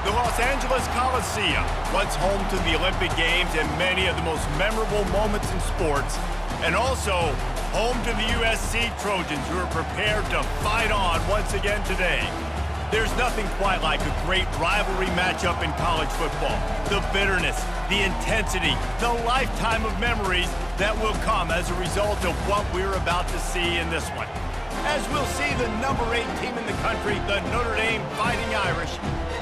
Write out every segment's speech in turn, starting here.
The Los Angeles Coliseum, once home to the Olympic Games and many of the most memorable moments in sports, and also home to the USC Trojans, who are prepared to fight on once again today. There's nothing quite like a great rivalry matchup in college football. The bitterness, the intensity, the lifetime of memories that will come as a result of what we're about to see in this one. As we'll see the number 8 team in the country, the Notre Dame Fighting Irish,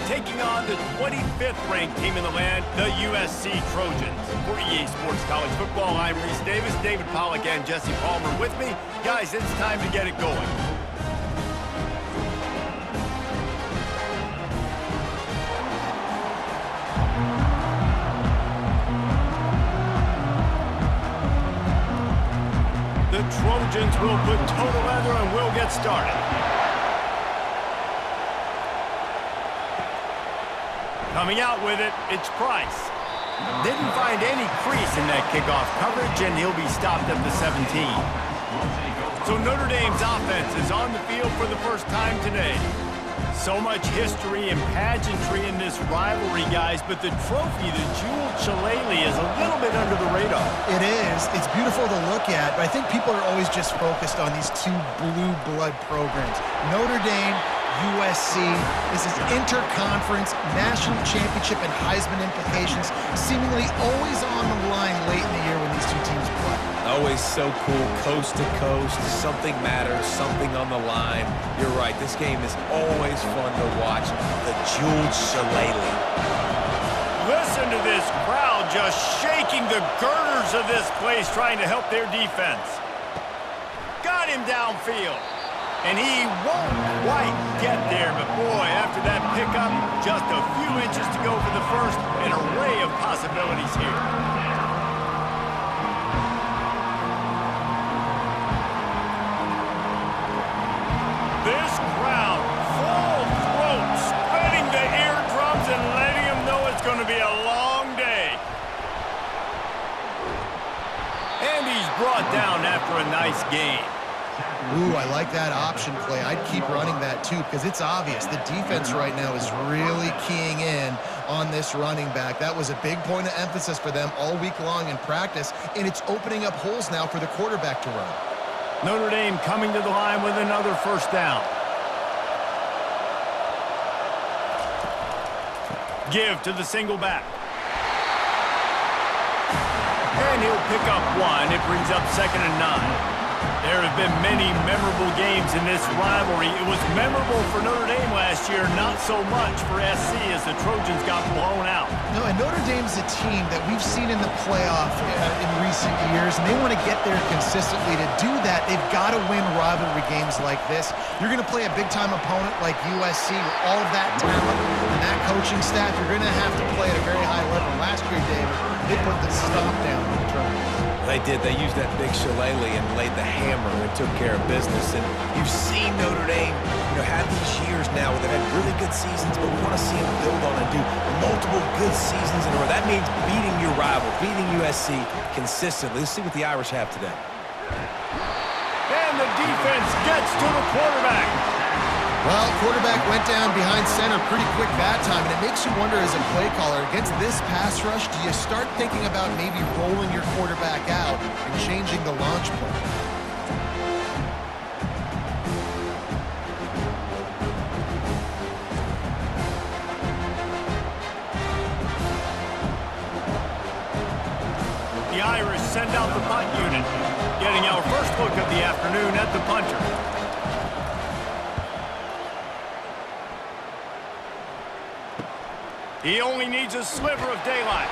taking on the 25th ranked team in the land, the USC Trojans. For EA Sports College Football, I'm Reese Davis, David Pollack, and Jesse Palmer with me. Guys, it's time to get it going. The Trojans will put toe to leather and we'll get started. Coming out with it, it's Price. Didn't find any crease in that kickoff coverage, and he'll be stopped at the 17. So Notre Dame's offense is on the field for the first time today. So much history and pageantry in this rivalry, guys, but the trophy, the jeweled shillelagh, is a little bit under the radar. It is. It's beautiful to look at, but I think people are always just focused on these two blue blood programs. Notre Dame, USC. This is interconference, national championship, and Heisman implications seemingly always on the line late in the year when these two teams play. Always so cool, coast to coast. Something matters, something on the line. You're right, this game is always fun to watch. The jeweled shillelagh. Listen to this crowd just shaking the girders of this place trying to help their defense. Got him downfield. And he won't quite get there, but boy, after that pickup, just a few inches to go for the first, an array of possibilities here. This crowd, full throat, spreading the eardrums and letting them know it's going to be a long day. And he's brought down after a nice gain. Ooh, I like that option play. I'd keep running that too because it's obvious the defense right now is really keying in on this running back. That was a big point of emphasis for them all week long in practice, and it's opening up holes now for the quarterback to run. Notre Dame coming to the line with another first down. Give to the single back. And he'll pick up one. It brings up 2nd and 9. There have been many memorable games in this rivalry. It was memorable for Notre Dame last year, not so much for SC as the Trojans got blown out. No, and Notre Dame's a team that we've seen in the playoff in recent years, and they want to get there consistently. To do that, they've got to win rivalry games like this. You're going to play a big-time opponent like USC with all of that talent and that coaching staff. You're going to have to play at a very high level. Last year, David, they put the stop down on the Trojans. They did. They used that big shillelagh and laid the hammer and took care of business. And you've seen Notre Dame, have these years now where they've had really good seasons, but we want to see them build on and do multiple good seasons in a row. That means beating your rival, beating USC consistently. Let's see what the Irish have today. And the defense gets to the quarterback. Well, quarterback went down behind center pretty quick that time, and it makes you wonder as a play caller, against this pass rush, do you start thinking about maybe rolling your quarterback out and changing the launch play? The Irish send out the punt unit, getting our first look of the afternoon at the punter. He only needs a sliver of daylight.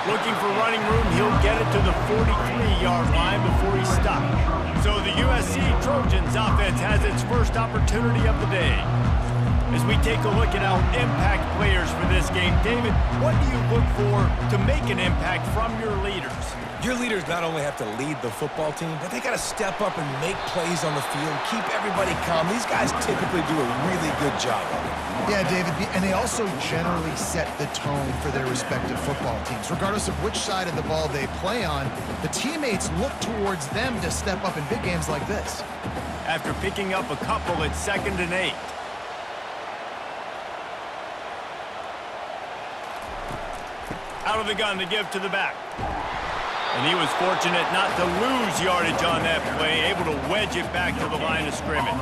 Looking for running room, he'll get it to the 43-yard line before he's stopped. So the USC Trojans offense has its first opportunity of the day. As we take a look at our impact players for this game, David, what do you look for to make an impact from your leaders? Your leaders not only have to lead the football team, but they got to step up and make plays on the field, keep everybody calm. These guys typically do a really good job of it. Yeah, David, and they also generally set the tone for their respective football teams. Regardless of which side of the ball they play on, the teammates look towards them to step up in big games like this. After picking up a couple, it's 2nd and 8. Out of the gun to give to the back. And he was fortunate not to lose yardage on that play, able to wedge it back to the line of scrimmage.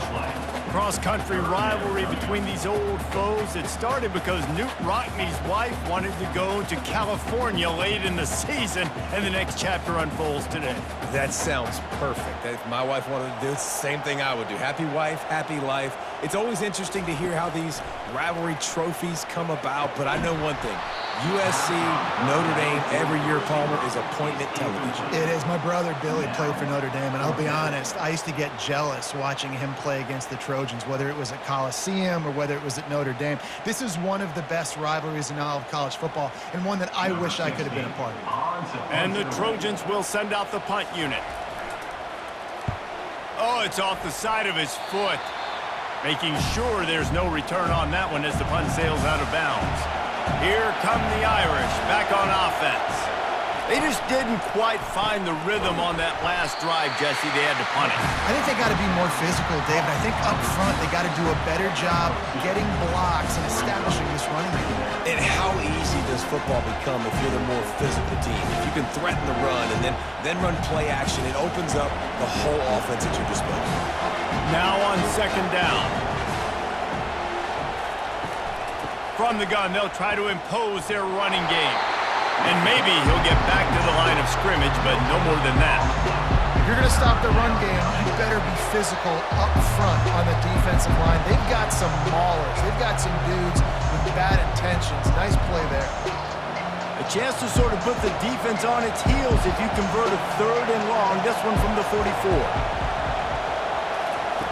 Cross-country rivalry between these old foes. It started because Newt Rockne's wife wanted to go to California late in the season, and the next chapter unfolds today. That sounds perfect. If my wife wanted to do it, it's the same thing I would do. Happy wife, happy life. It's always interesting to hear how these rivalry trophies come about, but I know one thing. USC, Notre Dame, every year, Palmer, is appointment television. It is. My brother Billy played for Notre Dame, and I'll be honest, I used to get jealous watching him play against the Trojans, whether it was at Coliseum or whether it was at Notre Dame. This is one of the best rivalries in all of college football, and one that I wish I could have been a part of. And the Trojans will send out the punt unit. Oh, it's off the side of his foot. Making sure there's no return on that one as the punt sails out of bounds. Here come the Irish, back on offense. They just didn't quite find the rhythm on that last drive, Jesse. They had to punt it. I think they got to be more physical, David. I think up front they got to do a better job getting blocks and establishing this running game. And how easy does football become if you're the more physical team? If you can threaten the run and then run play action, it opens up the whole offense at your disposal. Now on second down. From the gun, they'll try to impose their running game. And maybe he'll get back to the line of scrimmage, but no more than that. If you're going to stop the run game, you better be physical up front on the defensive line. They've got some maulers. They've got some dudes with bad intentions. Nice play there. A chance to sort of put the defense on its heels if you convert a third and long. This one from the 44.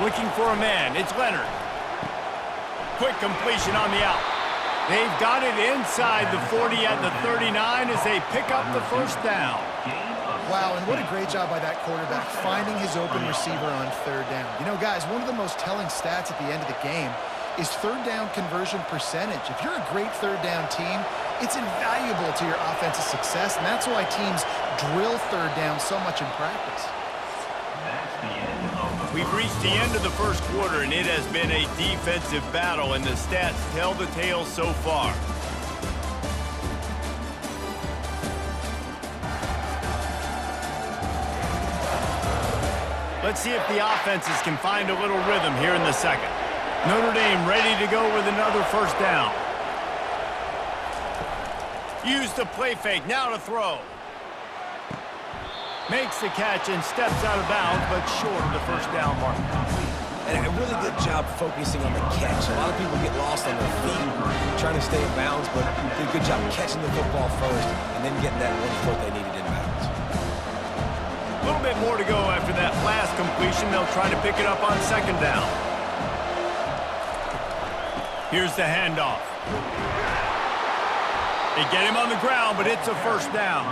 Looking for a man. It's Leonard. Quick completion on the out. They've got it inside the 40 at the 39 as they pick up the first down. Wow, and what a great job by that quarterback, finding his open receiver on third down. You know, guys, one of the most telling stats at the end of the game is third down conversion percentage. If you're a great third down team, it's invaluable to your offensive success, and that's why teams drill third down so much in practice. We've reached the end of the first quarter, and it has been a defensive battle, and the stats tell the tale so far. Let's see if the offenses can find a little rhythm here in the second. Notre Dame ready to go with another first down. Use the play fake, now to throw. Makes the catch and steps out of bounds, but short of the first down mark. And a really good job focusing on the catch. A lot of people get lost on their feet trying to stay in bounds, but did a good job catching the football first and then getting that 1 foot they needed in bounds. A little bit more to go after that last completion. They'll try to pick it up on second down. Here's the handoff. They get him on the ground, but it's a first down.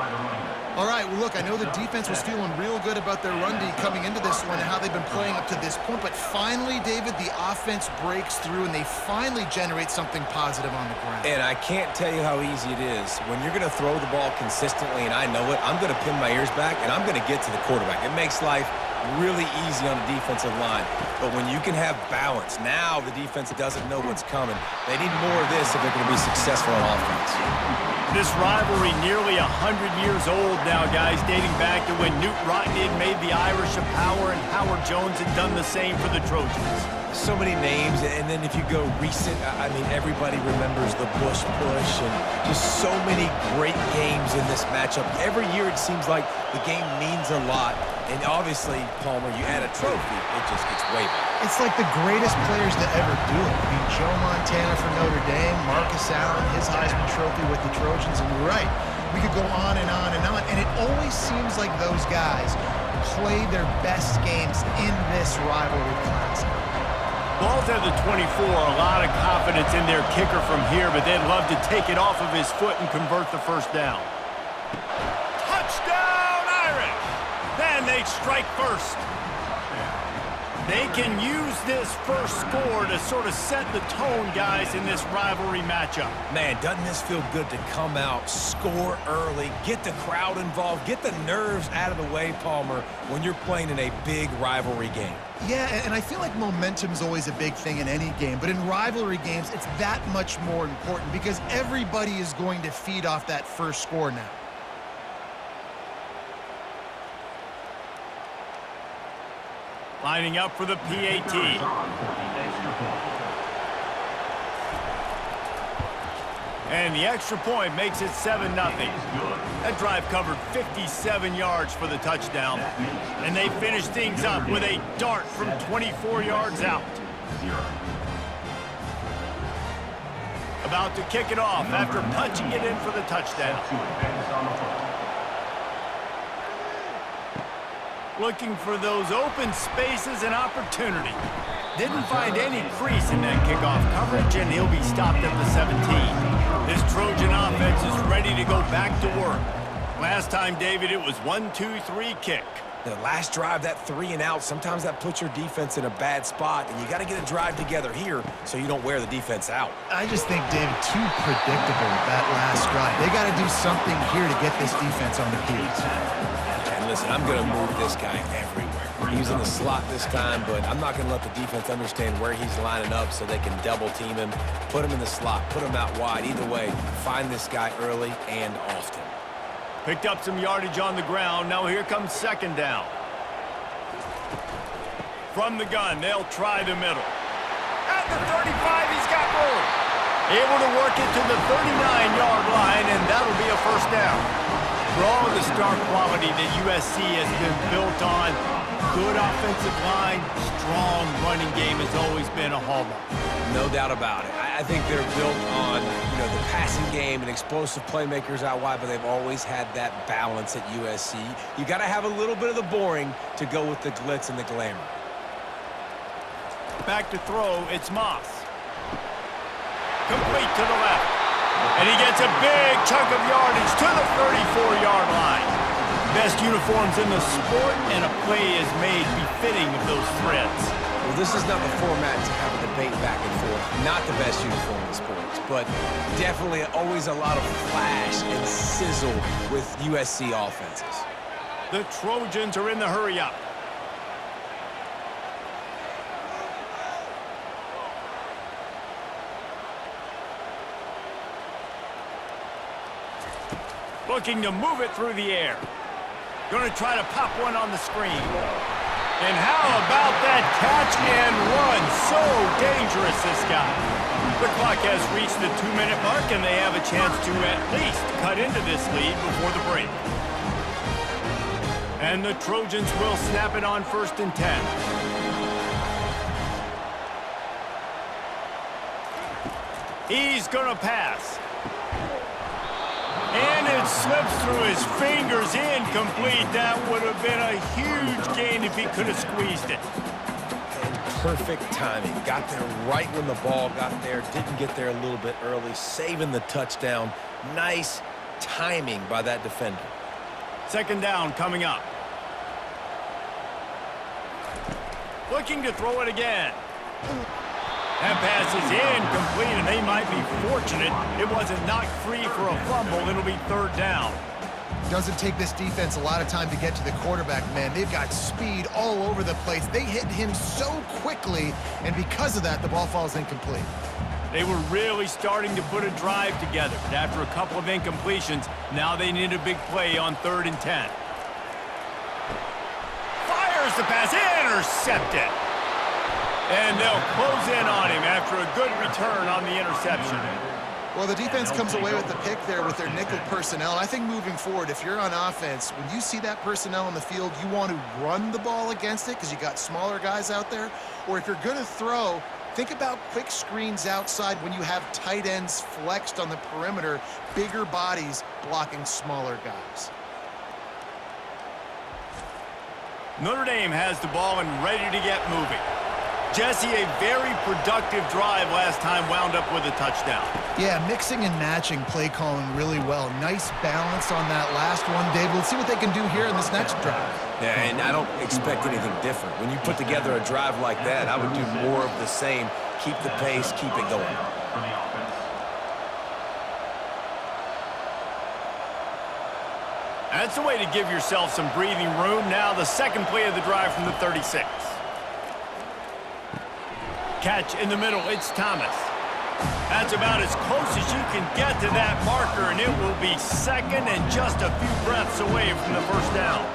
All right, well, look, I know the defense was feeling real good about their run D coming into this one and how they've been playing up to this point, but finally, David, the offense breaks through and they finally generate something positive on the ground. And I can't tell you how easy it is. When you're going to throw the ball consistently, and I know it, I'm going to pin my ears back, and I'm going to get to the quarterback. It makes life really easy on the defensive line. But when you can have balance, now the defense doesn't know what's coming. They need more of this if they're going to be successful on offense. This rivalry nearly 100 years old now, guys, dating back to when Newt Rockne had made the Irish a power and Howard Jones had done the same for the Trojans. So many names, and then if you go recent, I mean, everybody remembers the Bush push and just so many great games in this matchup. Every year it seems like the game means a lot, and obviously, Palmer, you add a trophy, it just gets way better. It's like the greatest players to ever do it. I mean, Joe Montana for Notre Dame, Marcus Allen, his Heisman Trophy with the Trojans, and you're right. We could go on and on and on, and it always seems like those guys play their best games in this rivalry classic. Ball's at the 24, a lot of confidence in their kicker from here, but they'd love to take it off of his foot and convert the first down. Touchdown, Irish! Then they strike first. They can use this first score to sort of set the tone, guys, in this rivalry matchup. Man, doesn't this feel good to come out, score early, get the crowd involved, get the nerves out of the way, Palmer, when you're playing in a big rivalry game? Yeah, and I feel like momentum's always a big thing in any game, but in rivalry games, it's that much more important because everybody is going to feed off that first score now. Lining up for the PAT. And the extra point makes it 7-0. That drive covered 57 yards for the touchdown. And they finished things up with a dart from 24 yards out. About to kick it off after punching it in for the touchdown. Looking for those open spaces and opportunity. Didn't find any crease in that kickoff coverage, and he'll be stopped at the 17. This Trojan offense is ready to go back to work. Last time, David, it was 1-2-3 kick. The last drive, that 3 and out, sometimes that puts your defense in a bad spot, and you got to get a drive together here so you don't wear the defense out. I just think, David, too predictable that last drive. They got to do something here to get this defense on their heels. Listen, I'm going to move this guy everywhere. He's in the slot this time, but I'm not going to let the defense understand where he's lining up so they can double team him, put him in the slot, put him out wide. Either way, find this guy early and often. Picked up some yardage on the ground. Now here comes second down. From the gun, they'll try the middle. At the 35, he's got room. Able to work it to the 39-yard line, and that'll be a first down. For all of the star quality that USC has been built on, good offensive line, strong running game has always been a hallmark. No doubt about it. I think they're built on, the passing game and explosive playmakers out wide, but they've always had that balance at USC. You got to have a little bit of the boring to go with the glitz and the glamour. Back to throw, it's Moss. Complete to the left. And he gets a big chunk of yardage to the 34-yard line. Best uniforms in the sport, and a play is made befitting of those threads. Well, this is not the format to have a debate back and forth. Not the best uniform in sports, but definitely always a lot of flash and sizzle with USC offenses. The Trojans are in the hurry-up. Looking to move it through the air. Going to try to pop one on the screen. And how about that catch and run? So dangerous, this guy. The clock has reached the 2-minute mark, and they have a chance to at least cut into this lead before the break. And the Trojans will snap it on 1st and 10. He's going to pass. And it slips through his fingers, incomplete. That would have been a huge gain if he could have squeezed it. Perfect timing. Got there right when the ball got there. Didn't get there a little bit early. Saving the touchdown. Nice timing by that defender. Second down coming up. Looking to throw it again. That pass is incomplete, and they might be fortunate it wasn't knocked free for a fumble. It'll be 3rd down. Doesn't take this defense a lot of time to get to the quarterback, man. They've got speed all over the place. They hit him so quickly, and because of that, the ball falls incomplete. They were really starting to put a drive together, but after a couple of incompletions, now they need a big play on 3rd and 10. Fires the pass, intercepted. And they'll close in on him after a good return on the interception. Well, the defense comes away with the pick there with their nickel personnel. I think moving forward, if you're on offense, when you see that personnel on the field, you want to run the ball against it because you got smaller guys out there. Or if you're going to throw, think about quick screens outside when you have tight ends flexed on the perimeter, bigger bodies blocking smaller guys. Notre Dame has the ball and ready to get moving. Jesse, a very productive drive last time wound up with a touchdown. Yeah, mixing and matching play calling really well. Nice balance on that last one, David. Let's see what they can do here in this next drive. Yeah, and I don't expect anything different. When you put together a drive like that, I would do more of the same. Keep the pace, keep it going. That's the way to give yourself some breathing room. Now the second play of the drive from the 36. Catch in the middle, it's Thomas. That's about as close as you can get to that marker, and it will be second and just a few breaths away from the first down.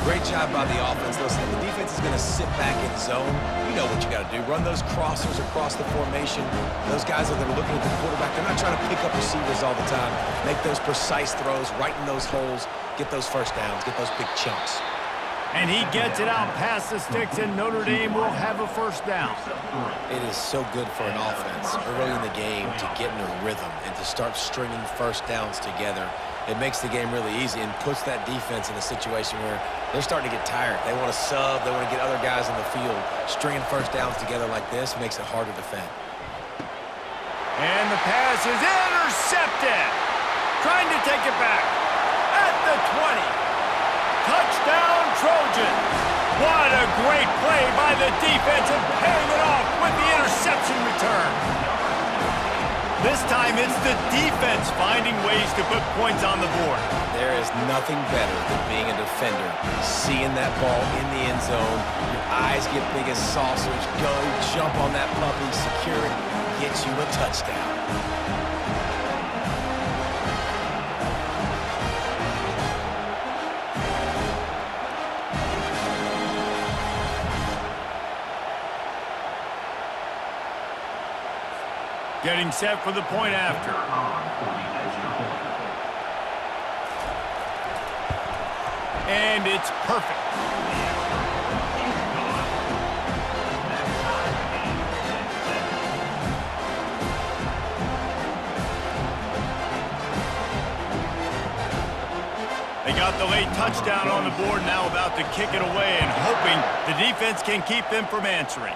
Great job by the offense. Listen, if the defense is going to sit back in zone, you know what you got to do. Run those crossers across the formation. Those guys that are looking at the quarterback, they're not trying to pick up receivers all the time. Make those precise throws, right in those holes, get those first downs, get those big chunks. And he gets it out past the sticks, and Notre Dame will have a first down. It is so good for an offense early in the game to get in a rhythm and to start stringing first downs together. It makes the game really easy and puts that defense in a situation where they're starting to get tired. They want to sub. They want to get other guys on the field. Stringing first downs together like this makes it hard to defend. And the pass is intercepted. Trying to take it back at the 20. Touchdown, Trojans. What a great play by the defense and paying it off with the interception return. This time it's the defense finding ways to put points on the board. There is nothing better than being a defender, seeing that ball in the end zone, your eyes get big as saucers, go, jump on that puppy, secure it, get you a touchdown. Getting set for the point after. And it's perfect. They got the late touchdown on the board, now about to kick it away and hoping the defense can keep them from answering.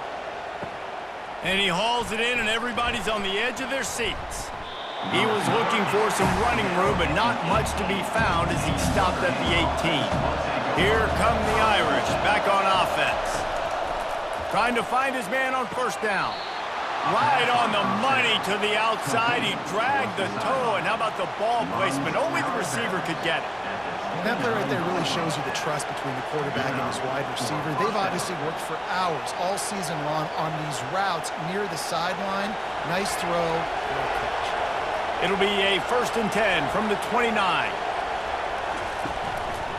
And he hauls it in, and everybody's on the edge of their seats. He was looking for some running room, but not much to be found as he stopped at the 18. Here come the Irish, back on offense. Trying to find his man on first down. Right on the money to the outside. He dragged the toe, and how about the ball placement? Only the receiver could get it. And that play right there really shows you the trust between the quarterback and his wide receiver. They've obviously worked for hours all season long on these routes near the sideline. Nice throw, great catch. It'll be a 1st and 10 from the 29.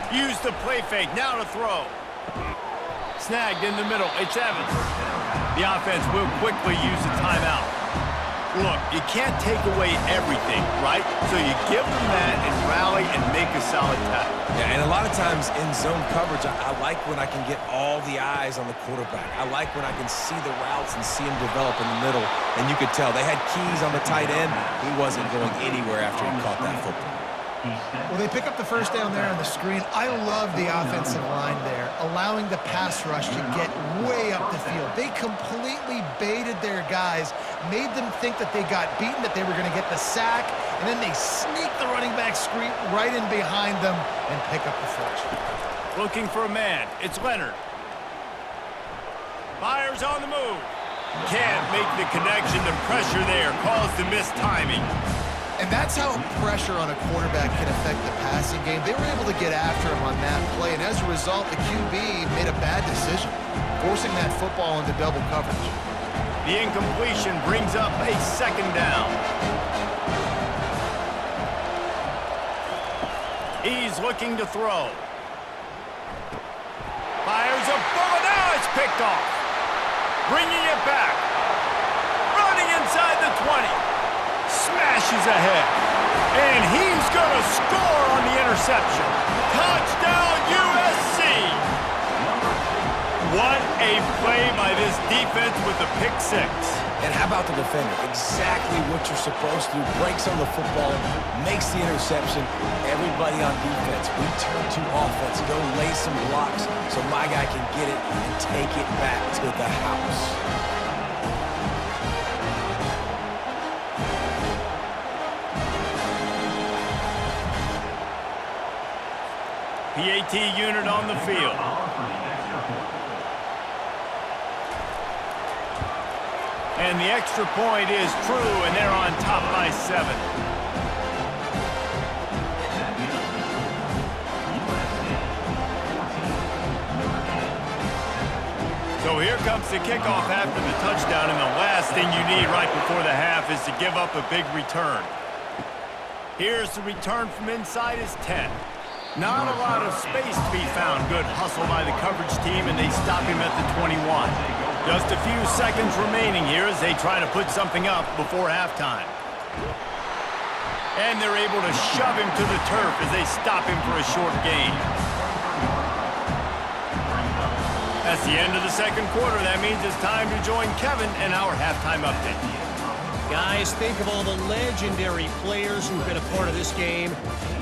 Use the play fake, now to throw. Snagged in the middle, it's Evans. The offense will quickly use a timeout. Look, you can't take away everything, right? So you give them that and rally and make a solid tackle. Yeah, and a lot of times in zone coverage, I like when I can get all the eyes on the quarterback. I like when I can see the routes and see him develop in the middle. And you could tell they had keys on the tight end. He wasn't going anywhere after he caught that football. Well, they pick up the first down there on the screen. I love the offensive line there, allowing the pass rush to get way up the field. They completely baited their guys, made them think that they got beaten, that they were going to get the sack, and then they sneak the running back screen right in behind them and pick up the first. Looking for a man. It's Leonard. Fires on the move. Can't make the connection. The pressure there caused the missed timing. And that's how pressure on a quarterback can affect the passing game. They were able to get after him on that play, and as a result, the QB made a bad decision, forcing that football into double coverage. The incompletion brings up a 2nd down. He's looking to throw. Fires a bullet. Now it's picked off. Bringing it back. Running inside the 20. Smashes ahead. And he's going to score on the interception. Touchdown, USC! What A play by this defense with a pick six. And how about the defender? Exactly what you're supposed to do. Breaks on the football, makes the interception. Everybody on defense, we turn to offense. Go lay some blocks so my guy can get it and take it back to the house. PAT unit on the field. And the extra point is true, and they're on top by 7. So here comes the kickoff after the touchdown, and the last thing you need right before the half is to give up a big return. Here's the return from inside his 10. Not a lot of space to be found. Good hustle by the coverage team, and they stop him at the 21. Just a few seconds remaining here as they try to put something up before halftime. And they're able to shove him to the turf as they stop him for a short gain. That's the end of the second quarter. That means it's time to join Kevin in our halftime update. Guys, think of all the legendary players who've been a part of this game.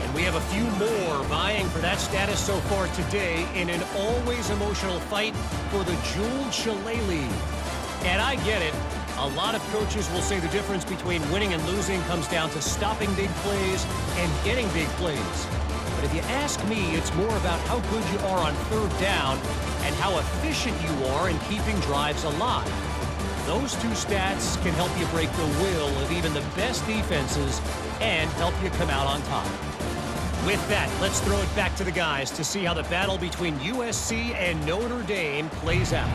And we have a few more vying for that status so far today in an always emotional fight for the jeweled shillelagh. And I get it. A lot of coaches will say the difference between winning and losing comes down to stopping big plays and getting big plays. But if you ask me, it's more about how good you are on third down and how efficient you are in keeping drives alive. Those two stats can help you break the will of even the best defenses and help you come out on top. With that, let's throw it back to the guys to see how the battle between USC and Notre Dame plays out.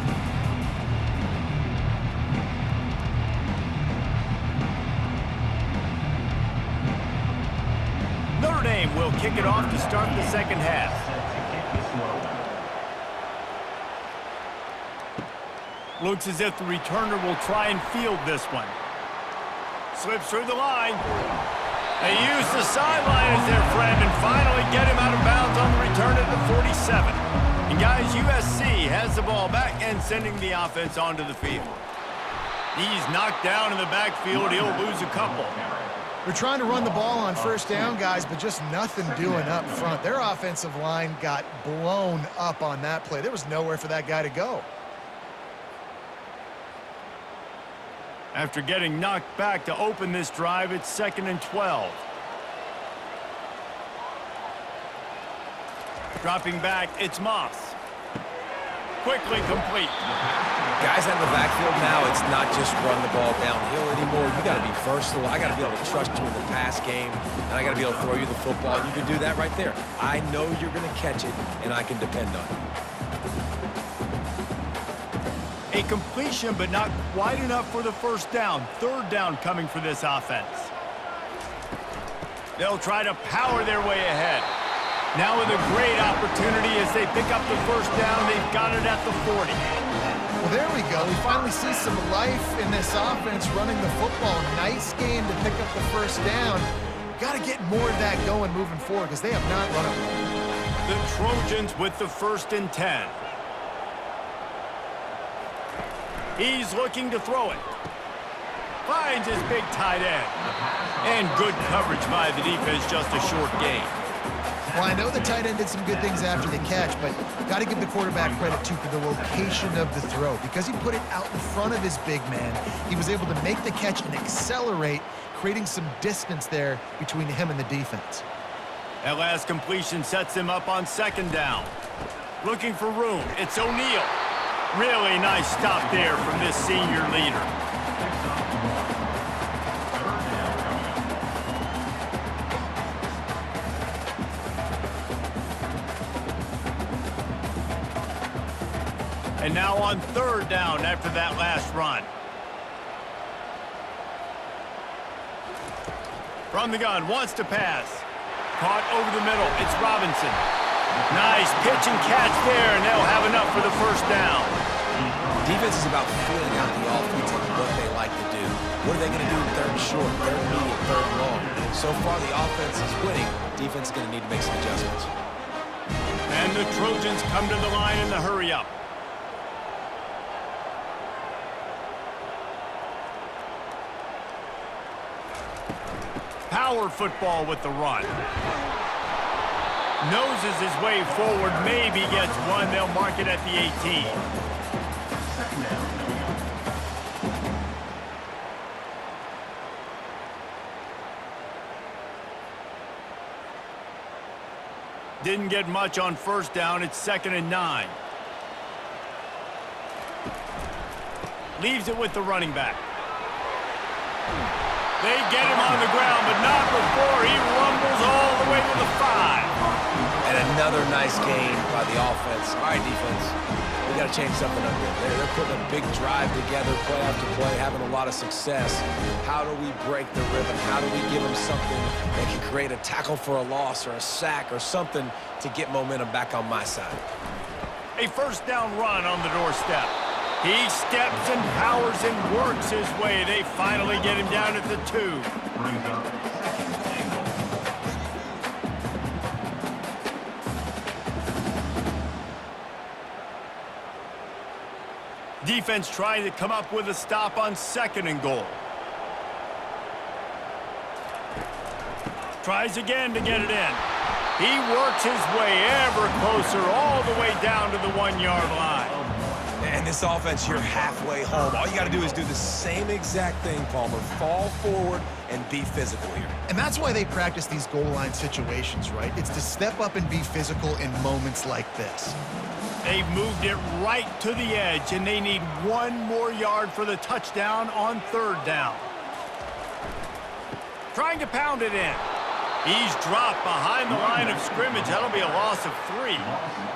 Notre Dame will kick it off to start the second half. Looks as if the returner will try and field this one. Slips through the line. They use the sideline as their friend and finally get him out of bounds on the return at the 47. And guys, USC has the ball back and sending the offense onto the field. He's knocked down in the backfield. He'll lose a couple. They're trying to run the ball on first down, guys, but just nothing doing up front. Their offensive line got blown up on that play. There was nowhere for that guy to go. After getting knocked back to open this drive, it's 2nd and 12. Dropping back, it's Moss. Quickly complete. Guys out in the backfield now, it's not just run the ball downhill anymore. You got to be versatile. I got to be able to trust you in the pass game, and I got to be able to throw you the football. You can do that right there. I know you're going to catch it, and I can depend on you. A completion, but not quite enough for the first down. Third down coming for this offense. They'll try to power their way ahead. Now with a great opportunity as they pick up the first down. They've got it at the 40. Well, there we go. We finally see some life in this offense running the football. Nice game to pick up the first down. Got to get more of that going moving forward because they have not run it. The Trojans with the 1st and 10. He's looking to throw it. Finds his big tight end. And good coverage by the defense, just a short gain. Well, I know the tight end did some good things after the catch, but got to give the quarterback credit, too, for the location of the throw. Because he put it out in front of his big man, he was able to make the catch and accelerate, creating some distance there between him and the defense. That last completion sets him up on 2nd down. Looking for room. It's O'Neal. Really nice stop there from this senior leader. And now on 3rd down after that last run. From the gun, wants to pass. Caught over the middle. It's Robinson. Nice pitch and catch there, and they'll have enough for the first down. Defense is about feeling out the offense and what they like to do. What are they going to do in 3rd short, 3rd medium, 3rd long? So far, the offense is winning. Defense is going to need to make some adjustments. And the Trojans come to the line in the hurry-up. power football with the run. Noses his way forward, maybe gets one. They'll mark it at the 18. Didn't get much on first down. It's 2nd and 9. Leaves it with the running back. They get him on the ground, but not before he rumbles all the way to the 5. And another nice gain by the offense. All right, defense, we got to change something up here. They're putting a big drive together, play after play, having a lot of success. How do we break the rhythm? How do we give them something that can create a tackle for a loss or a sack or something to get momentum back on my side? A first down run on the doorstep. He steps and powers and works his way. They finally get him down at the 2. Defense trying to come up with a stop on 2nd and goal. Tries again to get it in. He works his way ever closer all the way down to the 1-yard line. And this offense, you're halfway home. All you got to do is do the same exact thing, Palmer. Fall forward and be physical here. And that's why they practice these goal line situations, right? It's to step up and be physical in moments like this. They've moved it right to the edge, and they need 1 more yard for the touchdown on 3rd down. Trying to pound it in. He's dropped behind the line of scrimmage. That'll be a loss of 3.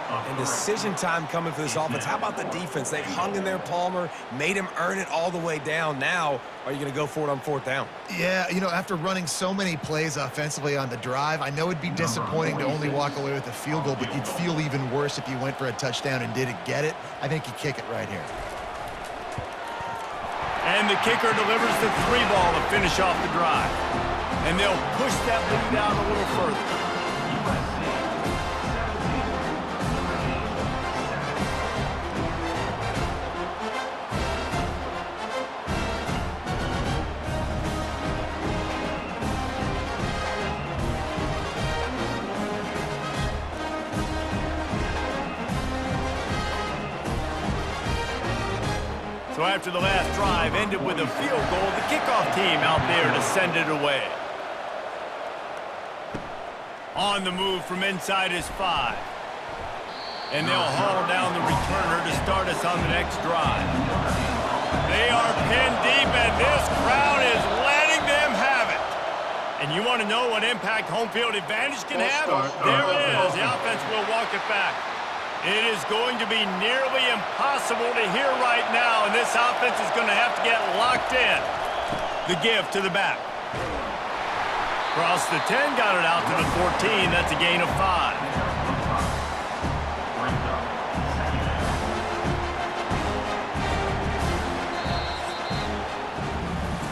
And decision time coming for this offense. How about the defense? They've hung in there, Palmer, made him earn it all the way down. Now, are you going to go for it on 4th down? Yeah, you know, after running so many plays offensively on the drive, I know it'd be disappointing to only walk away with a field goal, but you'd feel even worse if you went for a touchdown and didn't get it. I think you kick it right here. And the kicker delivers the 3 ball to finish off the drive. And they'll push that lead down a little further. So after the last drive ended with a field goal, the kickoff team out there to send it away. On the move from inside his 5. And they'll haul down the returner to start us on the next drive. They are pinned deep, and this crowd is letting them have it. And you want to know what impact home field advantage can have? There it is. The offense will walk it back. It is going to be nearly impossible to hear right now, and this offense is going to have to get locked in. The give to the back. Across the 10, got it out to the 14. That's a gain of 5.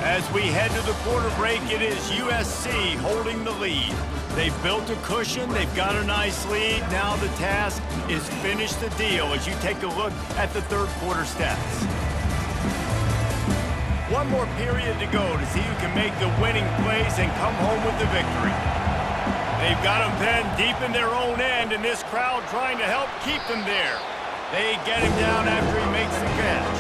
As we head to the quarter break, it is USC holding the lead. They've built a cushion. They've got a nice lead. Now the task is finish the deal as you take a look at the 3rd quarter stats. 1 more period to go to see who can make the winning plays and come home with the victory. They've got them pinned deep in their own end, and this crowd trying to help keep them there. They get him down after he makes the catch.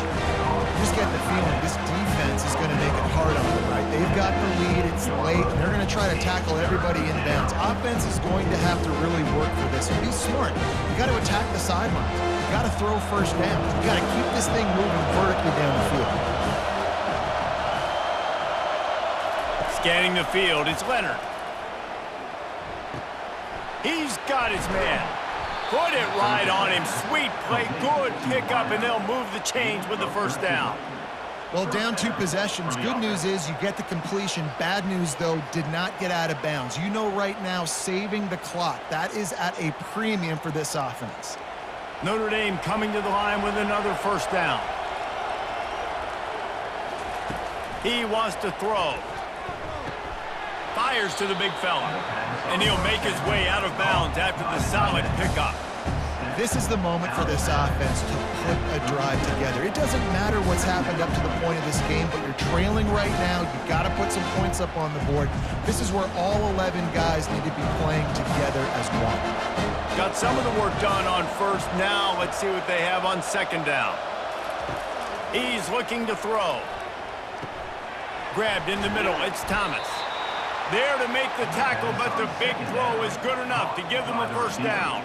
Just get the feeling this defense is going to make it hard on them, right? They've got the lead, it's late, and they're going to try to tackle everybody inbounds. Offense is going to have to really work for this and be smart. You got to attack the sidelines. You got to throw first down. You got to keep this thing moving vertically down the field. Scanning the field, it's Leonard. He's got his man. Put it right on him. Sweet play, good pickup, and they'll move the chains with the first down. Well, down 2 possessions. Good news is you get the completion. Bad news, though, did not get out of bounds. You know right now, saving the clock. That is at a premium for this offense. Notre Dame coming to the line with another first down. He wants to throw. Fires to the big fella. And he'll make his way out of bounds after the solid pickup. This is the moment for this offense to put a drive together. It doesn't matter what's happened up to the point of this game, but you're trailing right now. You've got to put some points up on the board. This is where all 11 guys need to be playing together as one. Got some of the work done on first. Now let's see what they have on second down. He's looking to throw. Grabbed in the middle. It's Thomas. There to make the tackle, but the big throw is good enough to give them a first down.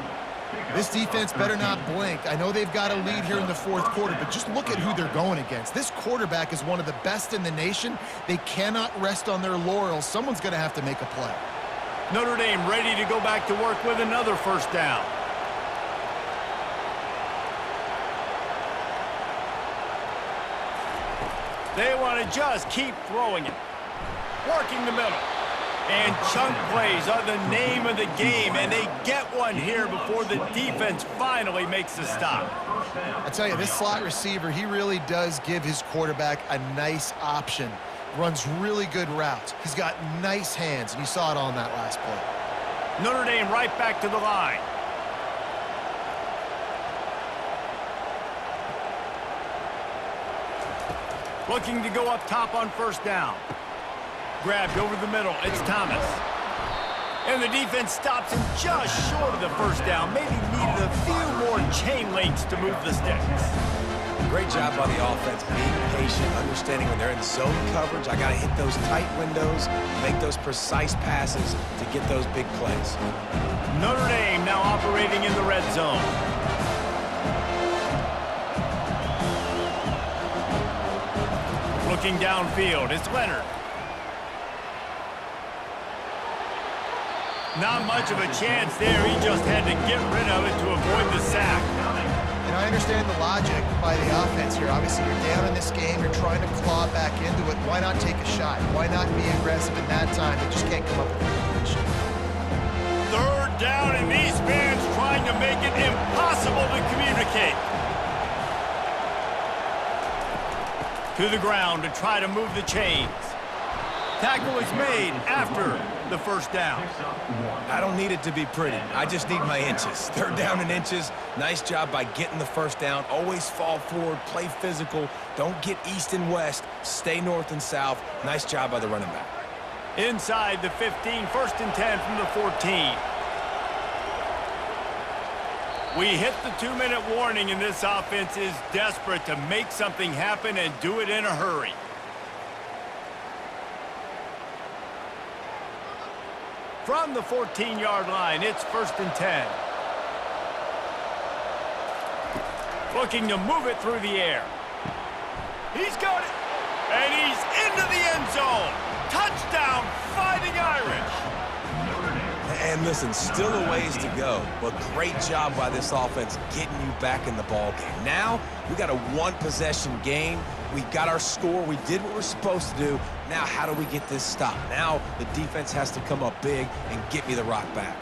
This defense better not blink. I know they've got a lead here in the fourth quarter, but just look at who they're going against. This quarterback is one of the best in the nation. They cannot rest on their laurels. Someone's going to have to make a play. Notre Dame ready to go back to work with another first down. They want to just keep throwing it. Working the middle. And chunk plays are the name of the game, and they get one here before the defense finally makes a stop. I tell you, this slot receiver, he really does give his quarterback a nice option. Runs really good routes. He's got nice hands, and you saw it on that last play. Notre Dame right back to the line. Looking to go up top on first down. Grabbed over the middle. It's Thomas. And the defense stops him just short of the first down. Maybe needed a few more chain links to move the sticks. Great job by the offense, being patient, understanding when they're in zone coverage. I got to hit those tight windows, make those precise passes to get those big plays. Notre Dame now operating in the red zone. Looking downfield, it's Leonard. Not much of a chance there. He just had to get rid of it to avoid the sack. And I understand the logic by the offense here. Obviously, you're down in this game. You're trying to claw back into it. Why not take a shot? Why not be aggressive in that time? They just can't come up with a completion. Third down, and these fans trying to make it impossible to communicate. To the ground to try to move the chains. Tackle is made after the first down. I don't need it to be pretty. I just need my inches. Third down in inches. Nice job by getting the first down. Always fall forward, play physical. Don't get east and west. Stay north and south. Nice job by the running back. Inside the 15, first and 10 from the 14. We hit the 2-minute warning, and this offense is desperate to make something happen and do it in a hurry. From the 14-yard line, it's first and 10. Looking to move it through the air. He's got it, and he's into the end zone. Touchdown, Fighting Irish. And listen, still a ways to go, but great job by this offense getting you back in the ball game. Now, we got a one-possession game. We got our score. We did what we're supposed to do. Now, how do we get this stopped? Now, the defense has to come up big and get me the rock back.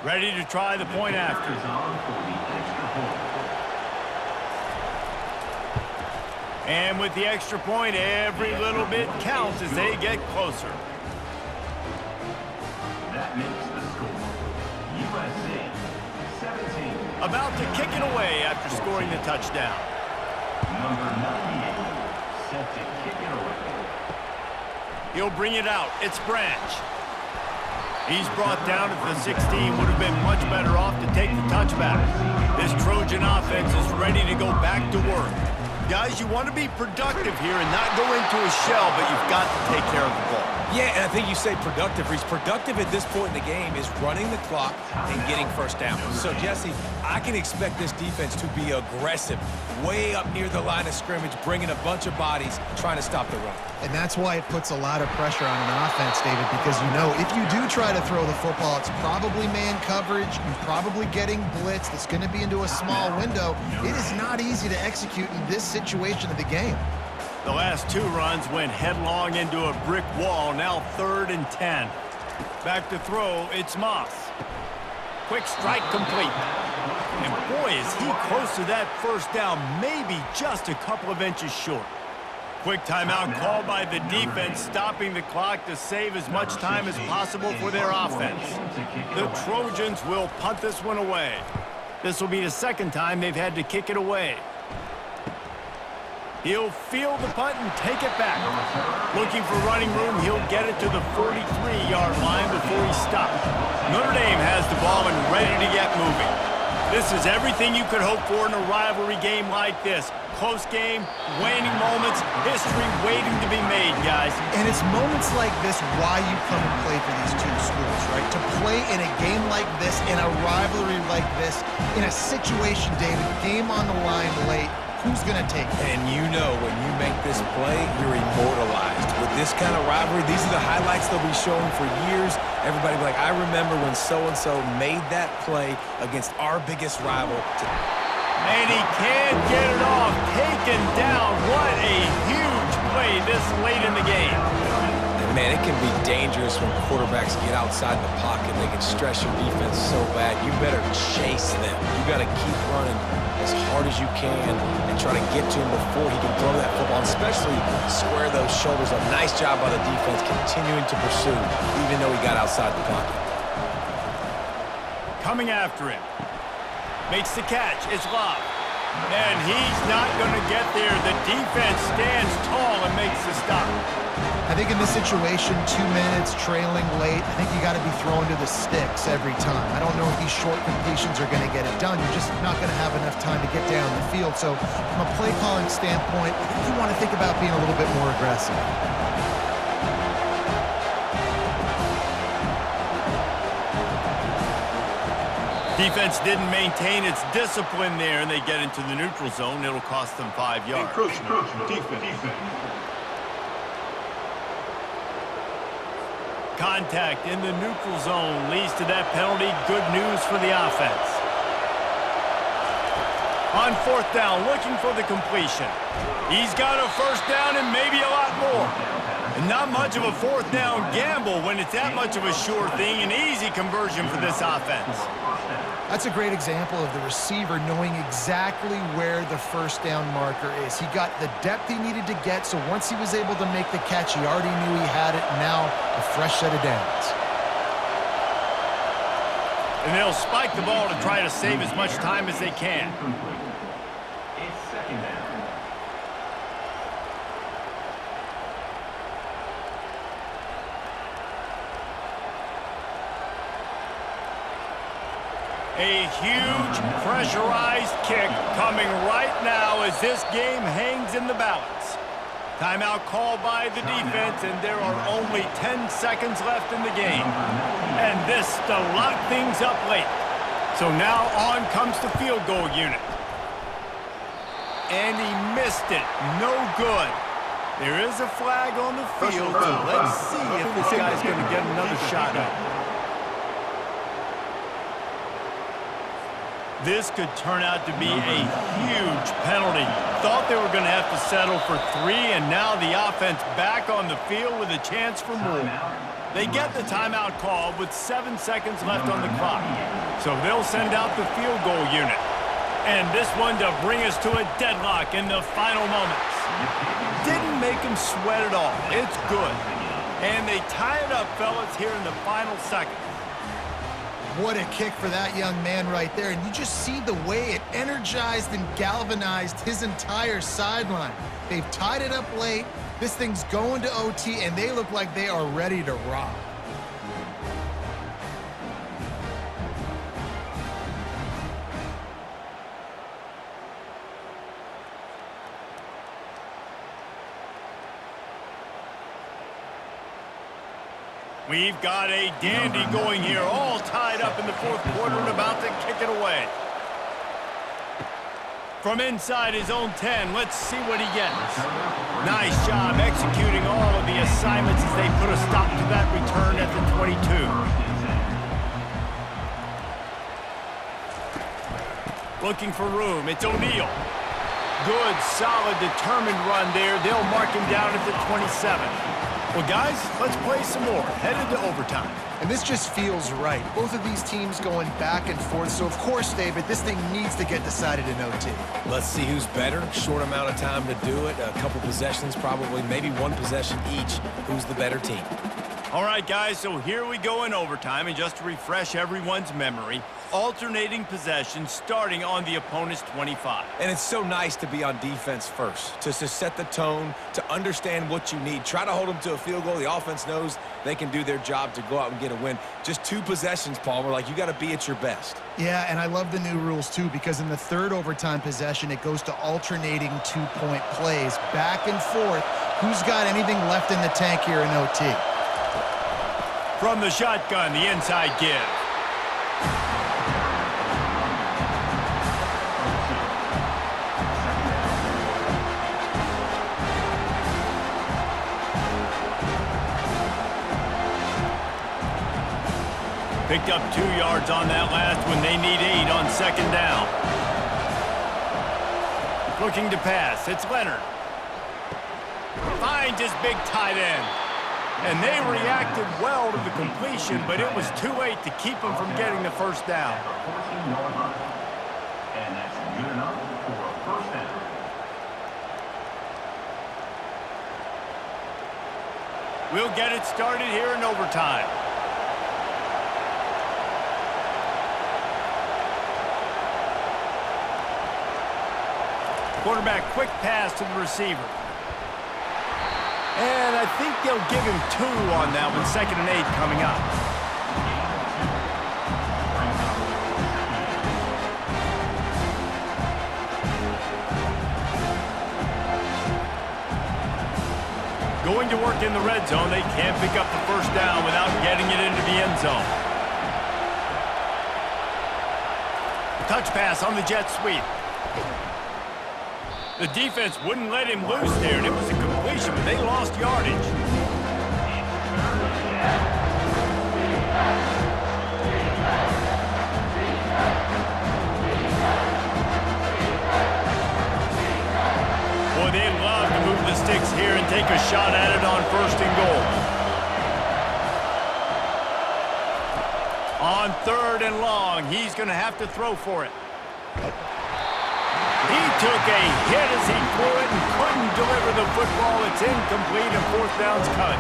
Ready to try the point after. And with the extra point, every little bit counts as they get closer. That makes the score USC 17. About to kick it away after scoring the touchdown. Number 98 set to kick it away. He'll bring it out. It's Branch. He's brought down at the 16. Would have been much better off to take the touchback. This Trojan offense is ready to go back to work. Guys, you want to be productive here and not go into a shell, but you've got to take care of the ball. Yeah, and I think you say productive. He's productive at this point in the game is running the clock and getting first down. So, Jesse, I can expect this defense to be aggressive, way up near the line of scrimmage, bringing a bunch of bodies, trying to stop the run. And that's why it puts a lot of pressure on an offense, David, because you know if you do try to throw the football, it's probably man coverage. You're probably getting blitzed. It's going to be into a small window. It is not easy to execute in this situation of the game. The last two runs went headlong into a brick wall. Now 3rd and 10. Back to throw, it's Moss. Quick strike complete. And boy, is he close to that first down, maybe just a couple of inches short. Quick timeout called by the defense, stopping the clock to save as much time as possible for their offense. The Trojans will punt this one away. This will be the second time they've had to kick it away. He'll field the punt and take it back. Looking for running room, he'll get it to the 43-yard line before he stops. Notre Dame has the ball and ready to get moving. This is everything you could hope for in a rivalry game like this. Close game, waning moments, history waiting to be made, guys. And it's moments like this why you come and play for these two schools, right? To play in a game like this, in a rivalry like this, in a situation, David, game on the line late, who's going to take it? And you know when you make this play, you're immortalized. With this kind of rivalry, these are the highlights they'll be showing for years. Everybody will be like, I remember when so-and-so made that play against our biggest rival. And he can't get it off. Taken down. What a huge play this late in the game. And man, it can be dangerous when quarterbacks get outside the pocket. They can stress your defense so bad. You better chase them. You got to keep running as hard as you can and try to get to him before he can throw that football, and especially square those shoulders up. Nice job by the defense continuing to pursue, even though he got outside the pocket. Coming after him. Makes the catch. It's Love. And he's not going to get there. The defense stands tall and makes the stop. I think in this situation, 2 minutes, trailing late, I think you got to be throwing to the sticks every time. I don't know if these short completions are going to get it done. You're just not going to have enough time to get down the field. So from a play calling standpoint, I think you want to think about being a little bit more aggressive. Defense didn't maintain its discipline there, and they get into the neutral zone. It'll cost them 5 yards. Defense. Contact in the neutral zone leads to that penalty. Good news for the offense. On 4th down, looking for the completion. He's got a first down and maybe a lot more. And not much of a 4th down gamble when it's that much of a sure thing. An easy conversion for this offense. That's a great example of the receiver knowing exactly where the first down marker is. He got the depth he needed to get, so once he was able to make the catch, he already knew he had it. Now a fresh set of downs. And they'll spike the ball to try to save as much time as they can. It's second down. A huge pressurized kick coming right now as this game hangs in the balance. Timeout called by the defense, and there are only 10 seconds left in the game. And this to lock things up late. So now on comes the field goal unit. And he missed it. No good. There is a flag on the field, so let's see if this guy's going to get another shot at it. This could turn out to be a huge penalty. Thought they were going to have to settle for 3, and now the offense back on the field with a chance for more. They get the timeout call with 7 seconds left on the clock. So they'll send out the field goal unit. And this one to bring us to a deadlock in the final moments. Didn't make him sweat at all. It's good. And they tie it up, fellas, here in the final seconds. What a kick for that young man right there. And you just see the way it energized and galvanized his entire sideline. They've tied it up late. This thing's going to OT, and they look like they are ready to rock. We've got a dandy going here, all tied up in the 4th quarter and about to kick it away. From inside his own 10, let's see what he gets. Nice job executing all of the assignments as they put a stop to that return at the 22. Looking for room, it's O'Neal. Good, solid, determined run there. They'll mark him down at the 27. Well, guys, let's play some more. Headed to overtime. And this just feels right. Both of these teams going back and forth. So, of course, David, this thing needs to get decided in OT. Let's see who's better. Short amount of time to do it. A couple possessions, probably maybe one possession each. Who's the better team? All right, guys, so here we go in overtime. And just to refresh everyone's memory, alternating possessions starting on the opponent's 25. And it's so nice to be on defense first, to set the tone, to understand what you need. Try to hold them to a field goal. The offense knows they can do their job to go out and get a win. Just 2 possessions, Paul. We're like, you got to be at your best. Yeah, and I love the new rules, too, because in the third overtime possession, it goes to alternating 2-point plays, back and forth. Who's got anything left in the tank here in OT? From the shotgun, the inside give. Picked up 2 yards on that last one. They need 8 on second down. Looking to pass. It's Leonard. Finds his big tight end. And they reacted well to the completion, but it was too late to keep them from getting the first down. And that's good enough for a first down. We'll get it started here in overtime. Quarterback, quick pass to the receiver. And I think they'll give him 2 on that one. 2nd and 8 coming up. Going to work in the red zone. They can't pick up the first down without getting it into the end zone. Touch pass on the jet sweep. The defense wouldn't let him loose there, and it was a completion, but they lost yardage. Boy, they'd love to move the sticks here and take a shot at it on 1st and goal. On 3rd and long, he's going to have to throw for it. He took a hit as he threw it and couldn't deliver the football. It's incomplete and 4th down's cut.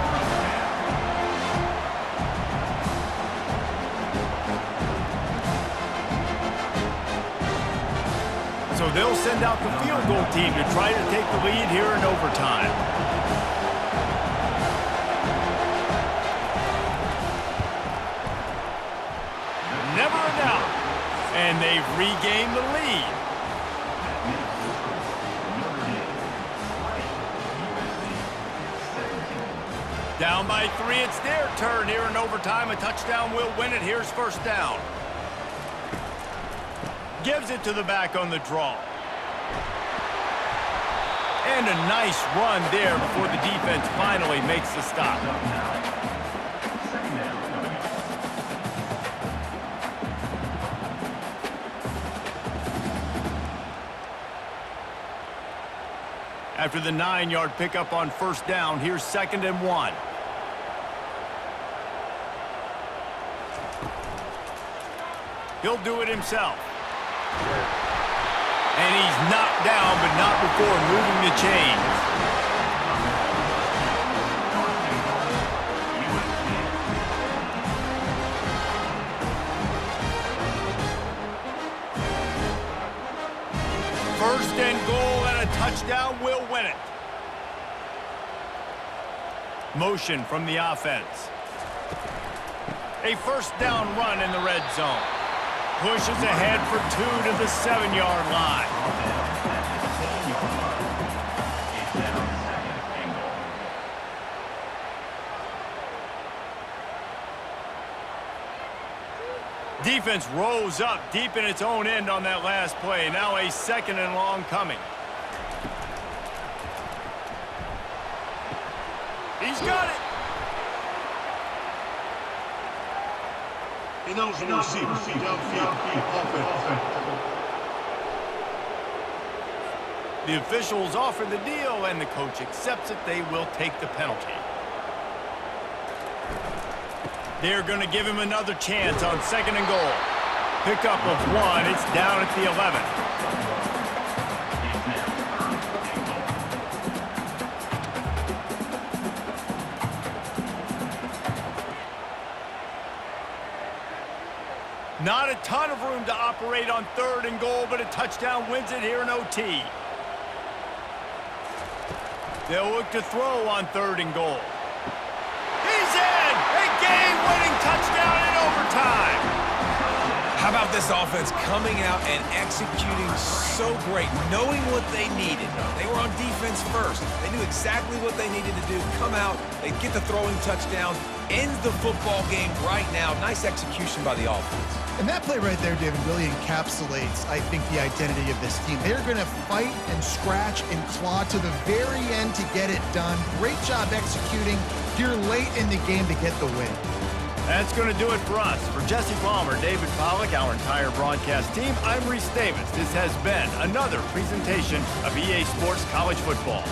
So they'll send out the field goal team to try to take the lead here in overtime. Never a doubt. And they've regained the lead. Down by 3, it's their turn here in overtime. A touchdown will win it. Here's 1st down. Gives it to the back on the draw. And a nice run there before the defense finally makes the stop. After the 9-yard pickup on 1st down, here's 2nd and 1. He'll do it himself. And he's knocked down, but not before moving the chains. First and goal and a touchdown will win it. Motion from the offense. A 1st down run in the red zone. Pushes ahead for 2 to the 7-yard line. Defense rose up deep in its own end on that last play. Now a 2nd and long coming. He's got it. He knows the receiver. The officials offer the deal, and the coach accepts it. They will take the penalty. They're going to give him another chance on 2nd and goal. Pickup of 1. It's down at the 11. Not a ton of room to operate on 3rd and goal, but a touchdown wins it here in OT. They'll look to throw on 3rd and goal. He's in! A game-winning touchdown in overtime! How about this offense coming out and executing so great, knowing what they needed? They were on defense first. They knew exactly what they needed to do. Come out, they get the throwing touchdown, ends the football game right now. Nice execution by the offense. And that play right there, David, really encapsulates, I think, the identity of this team. They're going to fight and scratch and claw to the very end to get it done. Great job executing here late in the game to get the win. That's going to do it for us. For Jesse Palmer, David Pollack, our entire broadcast team, I'm Reese Davis. This has been another presentation of EA Sports College Football.